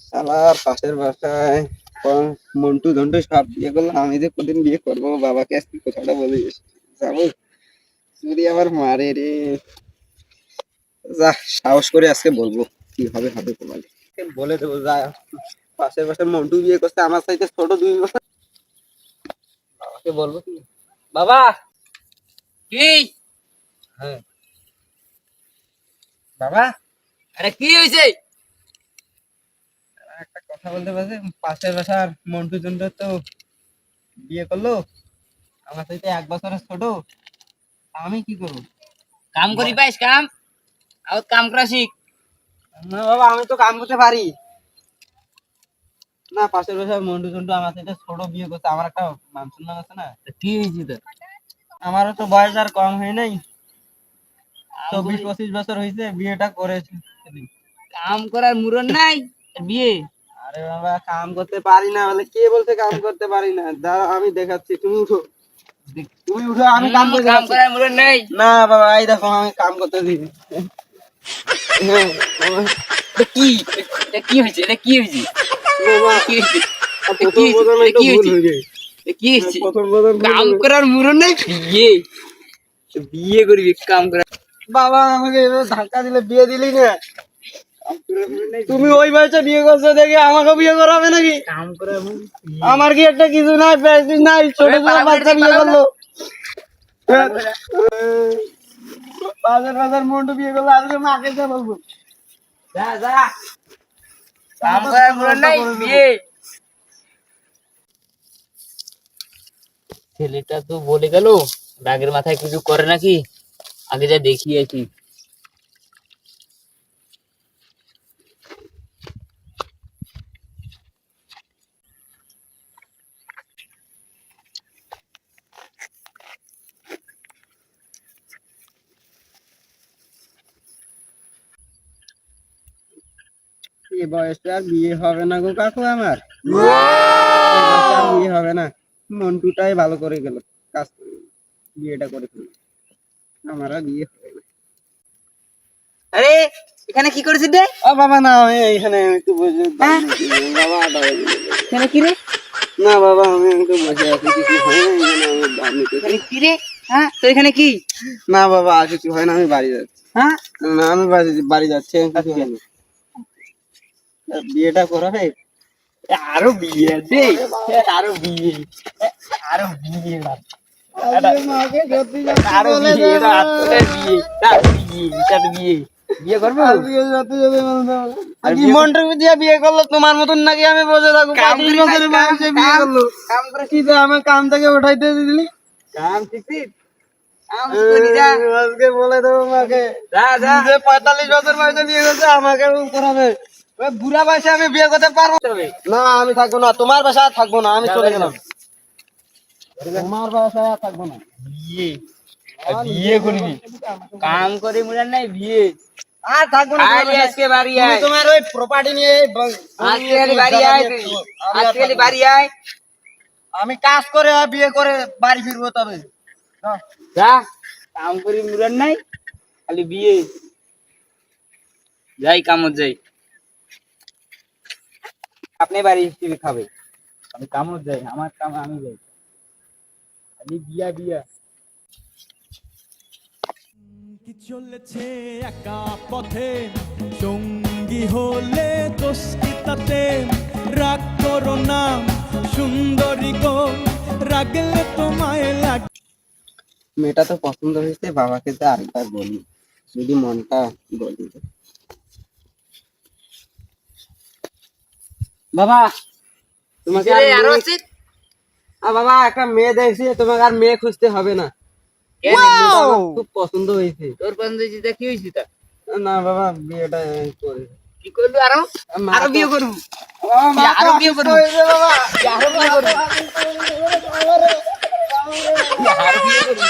শালার পাশের বাসায় মন্টু ঝন্টু সব বিয়ে করলো, আমি যে কদিন বিয়ে করবো বাবাকে আজকে কথাটা বলে যাবো, যদি আবার মারে রে। যা, সাহস করে আজকে বলবো, কি হবে হবে তোমার, বলে দেবো যা। পাশের বাসার মন্টু বিয়ে করছে আমার সাথে ছোট 2 বছর, বাবাকে বলবো কি? বাবা। কি? হ্যাঁ বাবা, আরে কি হয়েছে? একটা কথা বলতে পারছি। পাশের বাসার মন্টু ঝন্টু তো বিয়ে করলো, আমার সাথে 1 বছরের ছোট, আমি কি করবো? কাম করি পাইস কাম, আর কাম করা শিখ। না বাবা, আমি তো কাম করতে পারি না। পাশের বাসার মন্টু ঝন্টু আমার সাথে ছোট বিয়ে করছে, আমার একটা মান সম্মান আছে না। তা কি হয়েছে তোর? আমারও তো বয়স আর কম হয় নাই, কাম 24-25 বছর হয়েছে, বিয়েটা করেছে। কাম করার মুরন নাই, আর বিয়ে? আরে বাবা, কাম করতে পারি না বলে কে বলছে কাম করতে পারি না? দাঁড়া আমি দেখাচ্ছি, তুমি উঠো, তুমি উঠো, আমি কাম করে কাম দেখাচ্ছি। করার মুরন নাই। না বাবা, এই দেখো আমি কাম করতে দিই। হ্যাঁ বাবা। এটা কি? এটা কি হয়েছে? এটা কি হয়েছে? বাবা, কি হয়েছে? প্রথম প্রথম একটু ভুল হয়ে গেছে। এটা কি হয়েছে? প্রথম প্রথম ভুল কাম হয়ে গেছে। করার মুরন নাই, বিয়ে? বিয়ে করবি কাম করা? বাবা আমাকে এভাবে ধাক্কা দিলে বিয়ে দিলি না? তুমি ওই বয়সে বিয়ে করছো দেখে আমাকে বিয়ে করাবে নাকি? কাম করার মুরন? আমার কি একটা কিছু নাই, প্রেস্টিজ নাই, ছোট ছোট বাচ্চা বিয়ে করলো। বাজার বাজার মন্টু বিয়ে করলো, আজকে মাকে যা বলবো। যা যা, কাম করার মুরন নাই, বিয়ে? ছেলেটা তো বলে গেল, রাগের মাথায় কিছু করে নাকি, আগে যা দেখি আছি। এই বয়সে আর বিয়ে হবে না গো কাকু আমার, এই বয়সে আর বিয়ে হবে না। মন্টুটাই ভালো করে গেল, কাজ করে বিয়েটা করে ফেললো, আমার আর বিয়ে হবে না। আরে এখানে কি করেছিস রে? ও বাবা না, আমি এখানে একটু বসে বাবা এখানে কি রে? না বাবা, আমি একটু বসে আছি, কিছু হয় না, এখানে আমি দাম নিতেছি। এখানে কি রে? হ্যাঁ তো এখানে কি? না বাবা, আর কিছু হয় না, আমি বাড়ি যাচ্ছি। হ্যাঁ না আমি বাড়ি যাচ্ছি, কিছু হয় না। বিয়েটা করাবে? আরো বিয়ে আছে, আরো বিয়ে, আরো বিয়ে, মাকে সত্যি সত্যি আরো বলে বিয়ে, দেবো। বিয়ে বিয়ে করবো। আজকে সত্যি সত্যি বলে দেবো। আর কি মন্টু দিয়ে বিয়ে করলো তোমার মতন নাকি আমি বসে থাকবো? কাম 35 করি বছরের কাম, বয়সে বিয়ে কাম, করলো। কাম করে কি যে আমার কাম থেকে উঠাইতে দিলি? কাম শিখছিস? কাম করি যা, আজকে বলে দেবো মাকে, যা যা। যে 45 বছর বয়সে বিয়ে করছে আমাকে করাবে। ওই বুড়া বয়সে আমি বিয়ে করতে পারবো না? আমি থাকবো না, তোমার বাসায় আর থাকবো না, আমি চলে গেলাম। তোমার বাসায় আর থাকবো না। বিয়ে, বিয়ে করবি? কাম করে মুরার নাই, বিয়ে? আর থাকবো না তোমার আয় বাসায়। আজকে বাড়ি তুমি আয়, তোমার ওই প্রপার্টি নিয়ে আজকে বাড়ি আয় তুই, আজকে বাড়ি আয়। আমি কাজ করে আর বিয়ে করে বাড়ি ফিরবো তবে। যাও। যা, কাম করি মুরার নাই, খালি বিয়ে। যাই কামত যাই, আপনি বাড়ি হিসেবে খাবে, আমি কামত যাই, আমার কাম আমি যাই, খালি বিয়া বিয়া। কি চলেছে একা পথে, সঙ্গী হলে দোষ কি তাতে? রাগ করো না সুন্দরী গো, রাগলে তোমায় লাগে। মেয়েটা তো পছন্দ হয়েছে, বাবাকে তো আরেকবার বলি, যদি মনটা বলি। বাবা, তোমাকে আর আরো মেয়ে- আছে? বাবা একটা মেয়ে দেখছি, তোমাকে আর মেয়ে খুঁজতে হবে না। মেয়েটা আমার খুব পছন্দ হয়েছে। তোর পছন্দ হয়েছে তা কি হয়েছে তা? না বাবা, বিয়েটা করে। কি করবি আরো? মা আরো তো- বিয়ে করবো? মা তো আরো বিয়ে অসুস্থ করবো? হয়েছে বাবা। আরো বিয়ে করবো? আরো বিয়ে করবো?